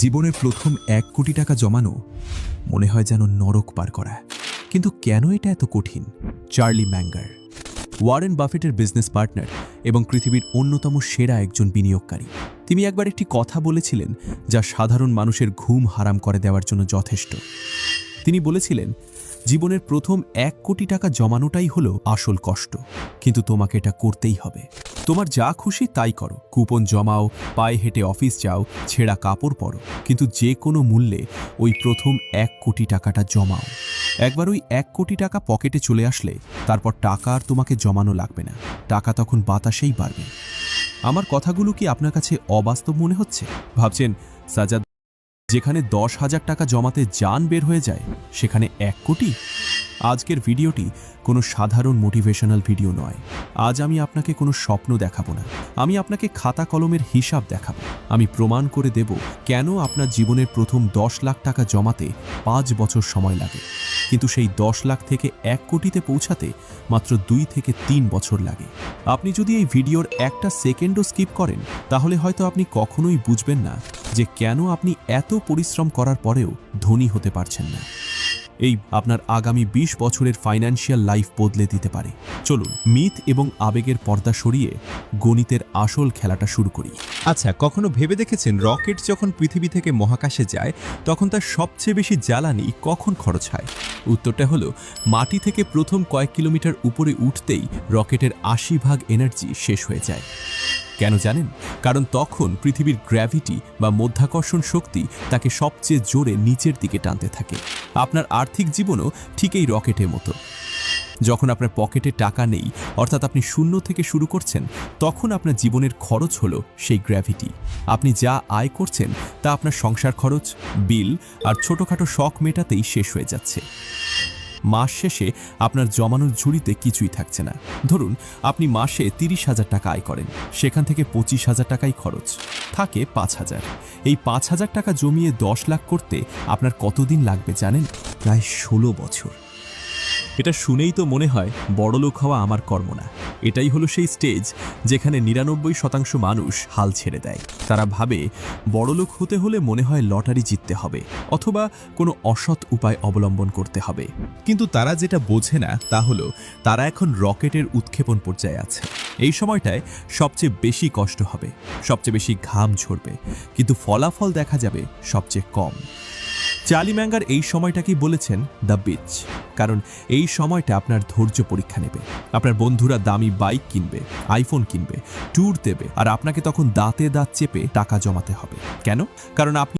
জীবনে প্রথম ১ কোটি টাকা জমানো মনে হয় যেন নরক পার করা। কিন্তু কেন এটা এত কঠিন? চার্লি ম্যাঙ্গার, ওয়ারেন বাফেটের বিজনেস পার্টনার এবং পৃথিবীর অন্যতম সেরা একজন বিনিয়োগকারী, তিনি একবার একটি কথা বলেছিলেন যা সাধারণ মানুষের ঘুম হারাম করে দেওয়ার জন্য যথেষ্ট। তিনি বলেছিলেন, জীবনের প্রথম ১ কোটি টাকা জমানোটাই হলো আসল কষ্ট, কিন্তু তোমাকে এটা করতেই হবে। তোমার যা খুশি তাই করো, কুপন জমাও, পায়ে হেঁটে অফিস যাও, ছেঁড়া কাপড় পরো, কিন্তু যে কোনো মূল্যে ওই প্রথম ১ কোটি টাকাটা জমাও। একবার ওই ১ কোটি টাকা পকেটে চলে আসলে তারপর টাকা আর তোমাকে জমানো লাগবে না, টাকা তখন বাতাসেই বাড়বে। আমার কথাগুলো কি আপনার কাছে অবাস্তব মনে হচ্ছে? ভাবছেন, সাজাদ, যেখানে ১০,০০০ টাকা জমাতে জান বের হয়ে যায় সেখানে ১ কোটি? আজকের ভিডিওটি কোনো সাধারণ মোটিভেশনাল ভিডিও নয়। আজ আমি আপনাকে কোনো স্বপ্ন দেখাবো না, আমি আপনাকে খাতা কলমের হিসাব দেখাবো। আমি প্রমাণ করে দেব কেন আপনার জীবনের প্রথম ১০ লাখ টাকা জমাতে ৫ বছর সময় লাগে, কিন্তু সেই ১০ লাখ থেকে ১ কোটিতে পৌঁছাতে মাত্র ২ থেকে ৩ বছর লাগে। আপনি যদি এই ভিডিওর একটা সেকেন্ডও স্কিপ করেন তাহলে হয়তো আপনি কখনোই বুঝবেন না যে কেন আপনি এত পরিশ্রম করার পরেও ধনী হতে পারছেন না। এই আপনার আগামী ২০ বছরের ফাইন্যান্সিয়াল লাইফ বদলে দিতে পারে। চলুন মিথ এবং আবেগের পর্দা সরিয়ে গণিতের আসল খেলাটা শুরু করি। আচ্ছা, কখনো ভেবে দেখেছেন রকেট যখন পৃথিবী থেকে মহাকাশে যায় তখন তার সবচেয়ে বেশি জ্বালানি কখন খরচ হয়? উত্তরটা হলো, মাটি থেকে প্রথম কয়েক কিলোমিটার উপরে উঠতেই রকেটের ৮০% এনার্জি শেষ হয়ে যায়। কেন জানেন? কারণ তখন পৃথিবীর গ্র্যাভিটি বা মাধ্যাকর্ষণ শক্তি তাকে সবচেয়ে জোরে নিচের দিকে টানতে থাকে। আপনার আর্থিক জীবনও ঠিক এই রকেটের মতো। যখন আপনার পকেটে টাকা নেই, অর্থাৎ আপনি শূন্য থেকে শুরু করছেন, তখন আপনার জীবনের খরচ হলো সেই গ্র্যাভিটি। আপনি যা আয় করছেন তা আপনার সংসার খরচ, বিল আর ছোটখাটো শখ মেটাতেই শেষ হয়ে যাচ্ছে। মাস শেষে আপনার জমানোর ঝুড়িতে কিছুই থাকছে না। ধরুন আপনি মাসে ৩০,০০০ টাকা আয় করেন, সেখান থেকে ২৫,০০০ টাকাই খরচ, থাকে ৫,০০০। এই ৫,০০০ টাকা জমিয়ে ১০ লাখ করতে আপনার কতদিন লাগবে জানেন? প্রায় ১৬ বছর। এটা শুনেই তো মনে হয় বড়লোক হওয়া আমার কর্ম না। এটাই হলো সেই স্টেজ যেখানে ৯৯% মানুষ হাল ছেড়ে দেয়। তারা ভাবে বড়লোক হতে হলে মনে হয় লটারি জিততে হবে অথবা কোনো অসৎ উপায় অবলম্বন করতে হবে। কিন্তু তারা যেটা বোঝে না তা হলো তারা এখন রকেটের উৎক্ষেপণ পর্যায়ে আছে। এই সময়টায় সবচেয়ে বেশি কষ্ট হবে, সবচেয়ে বেশি ঘাম ঝরবে, কিন্তু ফলাফল দেখা যাবে সবচেয়ে কম। চার্লি ম্যাঙ্গার এই সময়টাকেই বলেছেন দ্য বিচ, কারণ এই সময়টা আপনার ধৈর্য পরীক্ষা নেবে। আপনার বন্ধুরা দামি বাইক কিনবে, আইফোন কিনবে, ট্যুর দেবে, আর আপনাকে তখন দাঁতে দাঁত চেপে টাকা জমাতে হবে। কেন? কারণ আপনি